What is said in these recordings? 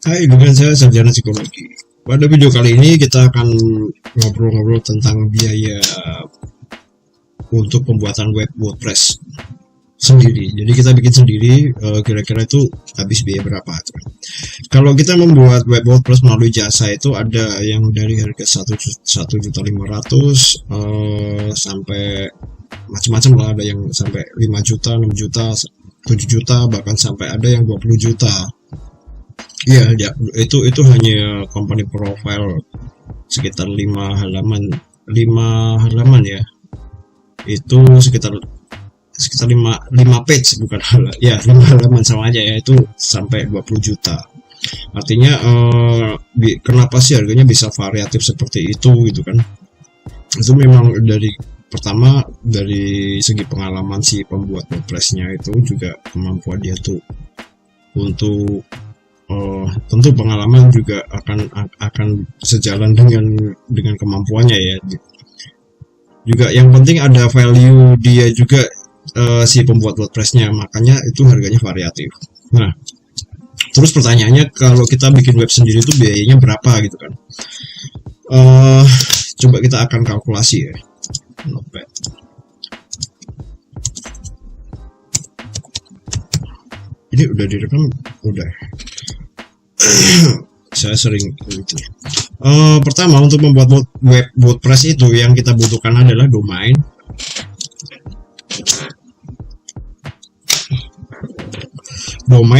Hai, dengan saya Sarjana Psikologi. Pada video kali ini kita akan ngobrol-ngobrol tentang biaya untuk pembuatan web WordPress sendiri. Jadi kita bikin sendiri, kira-kira itu habis biaya berapa? Kalau kita membuat web WordPress melalui jasa itu ada yang dari harga 1.500.000 sampai macam-macam lah, ada yang sampai 5 juta, 6 juta, 7 juta, bahkan sampai ada yang 20 juta. Ya, itu hanya company profile sekitar 5 halaman ya. Itu sekitar 5 page, bukan ya 5 halaman sama aja ya, itu sampai 20 juta. Artinya kenapa sih harganya bisa variatif seperti itu gitu kan? Itu memang pertama dari segi pengalaman si pembuat WordPress-nya, itu juga kemampuan dia tuh untuk tentu pengalaman juga akan sejalan dengan kemampuannya ya. Juga yang penting ada value dia juga, si pembuat WordPress-nya, makanya itu harganya variatif. Nah, terus pertanyaannya, kalau kita bikin web sendiri itu biayanya berapa gitu kan? Coba kita akan kalkulasi ya. Notepad. Ini udah direkam, udah. Saya sering gitu. Pertama, untuk membuat web WordPress itu yang kita butuhkan adalah domain,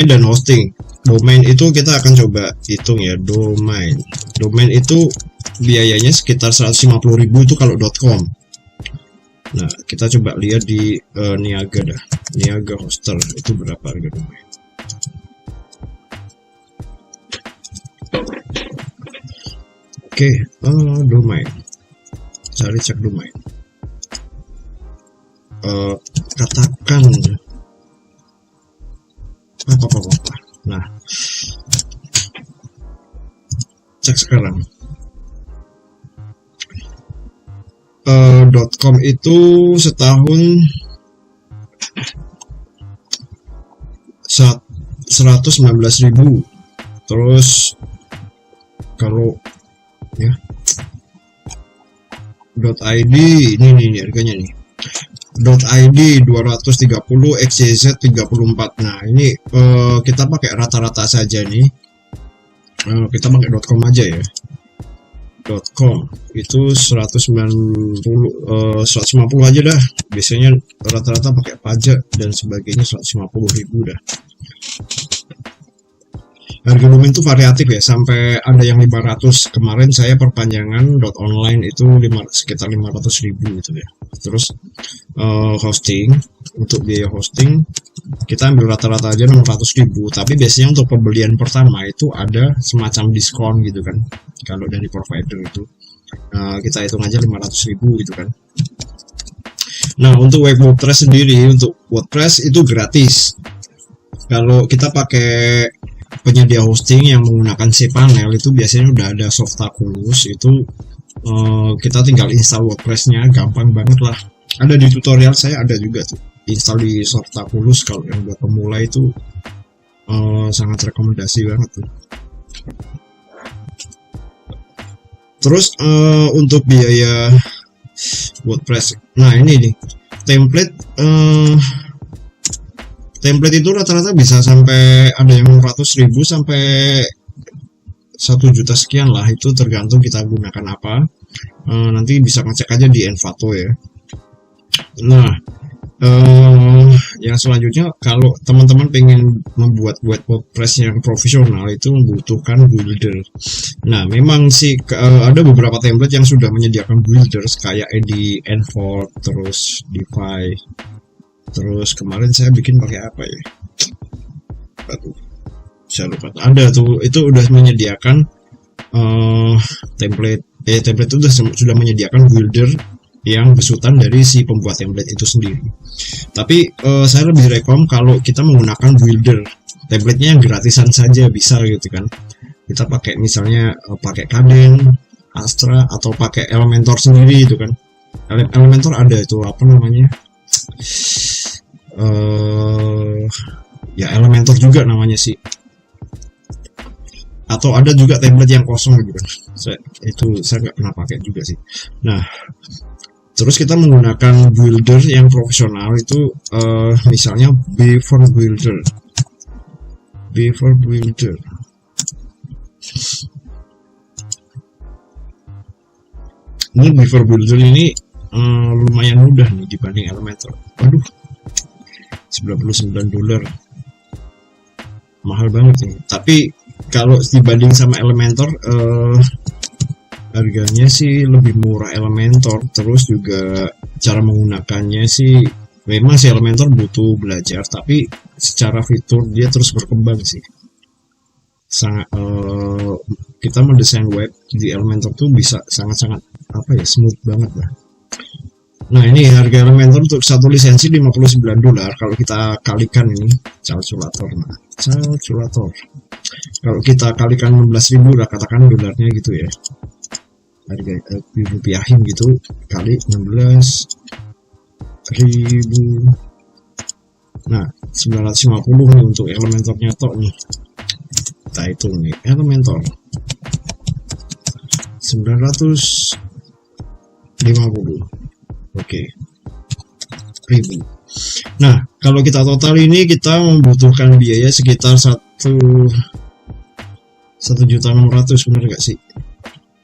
dan hosting. Domain itu kita akan coba hitung ya. Domain itu biayanya sekitar 150.000 itu kalau .com. Nah, kita coba lihat di Niaga dah. Niaga Hoster itu berapa harga domain. Oke, domain. Cek domain. Katakan apa. Nah, cek sekarang. .com itu setahun 119.000. Terus kalau ya .id ini harganya nih. .id 230, XYZ 34. Nah, ini kita pakai rata-rata saja nih. Kita pakai .com aja ya. .com itu 150 aja dah. Biasanya rata-rata pakai pajak dan sebagainya 150.000 dah. Harga domain itu variatif ya, sampai ada yang 500. Kemarin saya perpanjangan .online itu sekitar 500.000 gitu ya. Terus hosting, untuk biaya hosting kita ambil rata-rata aja 600.000. Tapi biasanya untuk pembelian pertama itu ada semacam diskon gitu kan, kalau dari provider itu. Kita hitung aja 500.000 gitu kan. Nah, untuk web WordPress sendiri, untuk WordPress itu gratis. Kalau kita pakai penyedia hosting yang menggunakan cPanel, itu biasanya udah ada Softaculous. Itu kita tinggal install WordPress-nya, gampang banget lah. Ada di tutorial saya, ada juga tuh install di Softaculous. Kalau yang buat pemula itu sangat rekomendasi banget tuh. Terus untuk biaya WordPress, nah ini nih template itu rata-rata bisa sampai ada yang 100.000 sampai 1 juta sekian lah. Itu tergantung kita gunakan apa. Nanti bisa ngecek aja di Envato ya. Nah, yang selanjutnya, kalau teman-teman pengen membuat web WordPress yang profesional, itu membutuhkan builder. Nah, memang sih ada beberapa template yang sudah menyediakan builders kayak Eddie, Envolt, terus Defy. Terus kemarin saya bikin pakai apa ya? Aduh, saya lupa. Ada tuh, itu udah menyediakan template itu sudah menyediakan builder yang besutan dari si pembuat template itu sendiri. Tapi saya lebih rekom kalau kita menggunakan builder, template-nya yang gratisan saja bisa gitu kan. Kita pakai misalnya pakai Kadence, Astra, atau pakai Elementor sendiri itu kan. Elementor ada itu apa namanya? Ya Elementor juga namanya sih. atau ada juga template yang kosong gitu kan. Saya nggak pernah pakai juga sih. Nah, terus kita menggunakan builder yang profesional itu misalnya Beaver Builder. Ini Beaver Builder ini lumayan mudah nih dibanding Elementor. Waduh, $99, mahal banget ini. Tapi kalau dibanding sama Elementor, harganya sih lebih murah Elementor. Terus juga cara menggunakannya sih memang sih Elementor butuh belajar, tapi secara fitur dia terus berkembang sih. Sangat kita mendesain web di Elementor tuh bisa sangat-sangat smooth banget lah. Nah, ini harga Elementor untuk satu lisensi $59. Kalau kita kalikan ini calculator. Kalau kita kalikan 16.000 lah, katakan dolarnya gitu ya. Harga dirupiahin gitu kali 16.000. Nah, 950 nih untuk Elementornya tok nih. Kita hitung nih Elementor 950. Oke. Ribu. Nah, kalau kita total ini kita membutuhkan biaya sekitar 1.600.000, benar gak sih?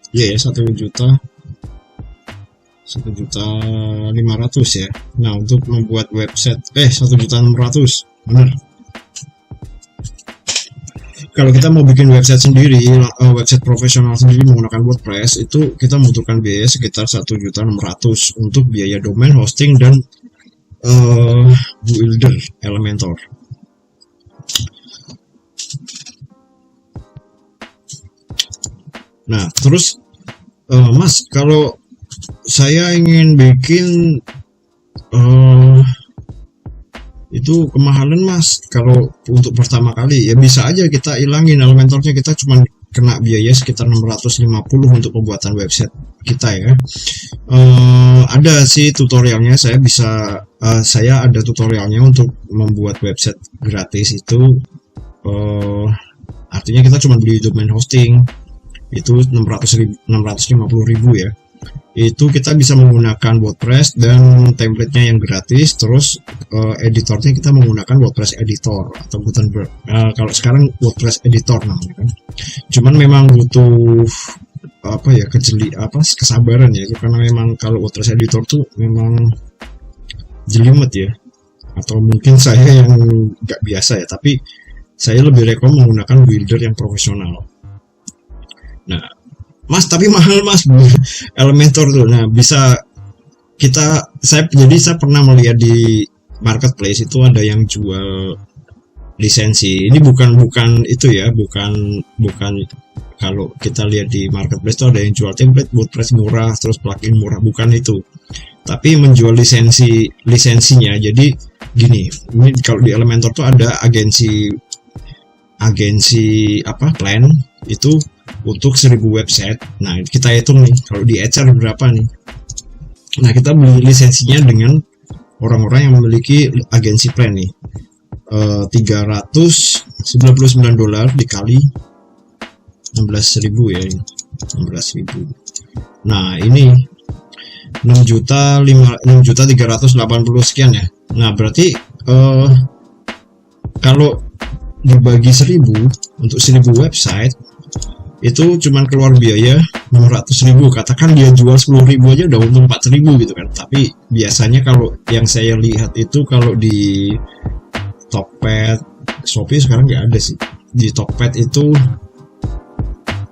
Iya ya, 1.500.000 ya. Nah, untuk membuat website 1.600.000, benar. Kalau kita mau bikin website sendiri, website profesional sendiri menggunakan WordPress, itu kita membutuhkan biaya sekitar 1.600.000 untuk biaya domain, hosting, dan builder Elementor. Nah, terus Mas, kalau saya ingin bikin itu kemahalan Mas, kalau untuk pertama kali ya bisa aja kita ilangin Elementornya, kita cuma kena biaya sekitar 650 untuk pembuatan website kita ya. Ada sih tutorialnya, saya ada tutorialnya untuk membuat website gratis itu. Artinya kita cuma beli domain hosting itu 650.000 ya. Itu kita bisa menggunakan WordPress dan template-nya yang gratis. Terus editornya kita menggunakan WordPress editor atau Gutenberg. Kalau sekarang WordPress editor namanya kan. Cuman memang butuh kesabaran ya, karena memang kalau WordPress editor tuh memang jelimet ya. Atau mungkin saya yang nggak biasa ya, tapi saya lebih rekom menggunakan builder yang profesional. Nah, Mas, tapi mahal Mas Elementor tuh. Nah, saya pernah melihat di marketplace itu ada yang jual lisensi. Ini bukan itu ya, bukan kalau kita lihat di marketplace itu ada yang jual template WordPress murah, terus plugin murah, bukan itu. Tapi menjual lisensinya. Jadi gini, ini kalau di Elementor tuh ada agensi plan itu untuk 1.000 website. Nah, kita hitung nih kalau di HR berapa nih. Nah, kita beli lisensinya dengan orang-orang yang memiliki agensi plan nih. $399 dikali 16.000 ya, 16.000. Nah, ini 6.380 sekian ya. Nah, berarti kalau dibagi 1.000 untuk 1.000 website itu cuman keluar biaya 600.000. Katakan dia jual 10.000 aja udah untung 4.000 gitu kan. Tapi biasanya kalau yang saya lihat itu kalau di Tokped, Shopee sekarang nggak ada sih. Di Tokped itu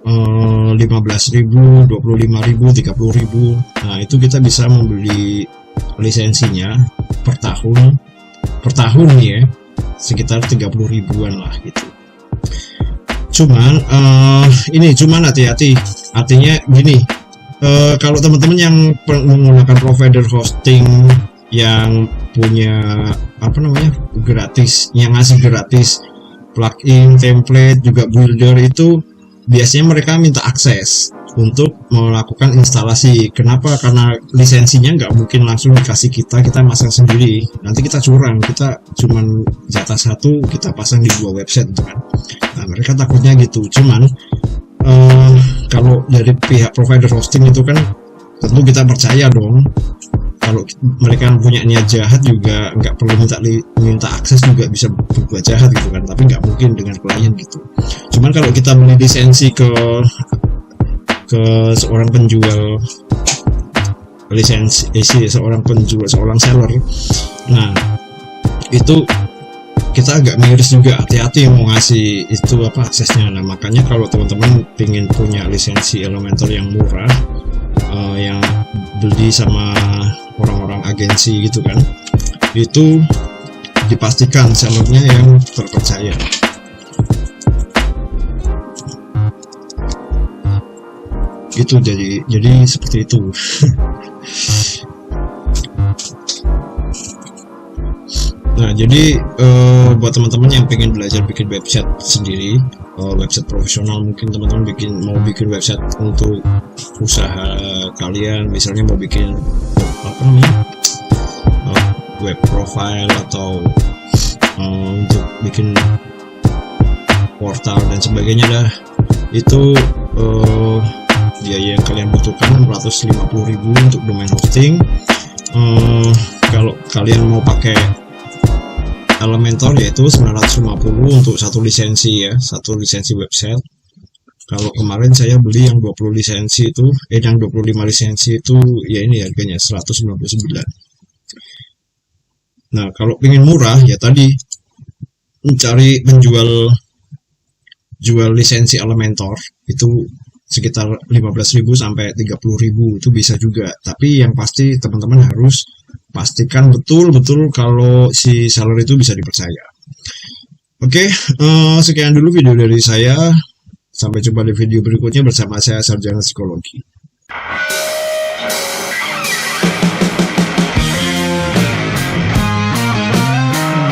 15.000, 25.000, 30.000. Nah, itu kita bisa membeli lisensinya per tahun ya, sekitar 30.000-an lah gitu. Cuman hati-hati. Artinya gini, kalau teman-teman yang menggunakan provider hosting yang punya gratis, yang ngasih gratis plugin, template, juga builder, itu biasanya mereka minta akses. untuk melakukan instalasi. Kenapa? Karena lisensinya nggak mungkin langsung dikasih kita masang sendiri. Nanti kita curang, kita cuman jatah satu kita pasang di 2 website gitu kan. Nah, mereka takutnya gitu. Cuman kalau dari pihak provider hosting itu kan tentu kita percaya dong. Kalau mereka punya niat jahat juga nggak perlu minta akses, juga bisa berbuat jahat gitu kan. Tapi nggak mungkin dengan klien gitu. Cuman kalau kita beli lisensi ke seorang penjual lisensi, seorang seller, nah itu kita agak miris juga, hati-hati mau ngasih itu aksesnya. Nah, makanya kalau teman-teman ingin punya lisensi Elementor yang murah, yang beli sama orang-orang agensi gitu kan, itu dipastikan sellernya yang terpercaya. Itu jadi seperti itu. Nah, jadi buat teman-teman yang pengen belajar bikin website sendiri, website profesional, mungkin teman-teman mau bikin website untuk usaha kalian, misalnya mau bikin web profile atau untuk bikin portal dan sebagainya dah, itu biaya yang kalian butuhkan 650.000 untuk domain hosting. Kalau kalian mau pakai Elementor yaitu 950 untuk satu lisensi ya, satu lisensi website. Kalau kemarin saya beli yang 20 lisensi itu, yang 25 lisensi itu ya ini harganya 199. Nah, kalau ingin murah ya tadi mencari jual lisensi Elementor itu sekitar 15.000 sampai 30.000 itu bisa juga. Tapi yang pasti teman-teman harus pastikan betul-betul kalau si seller itu bisa dipercaya. Oke, sekian dulu video dari saya. Sampai jumpa di video berikutnya bersama saya, Sarjana Psikologi.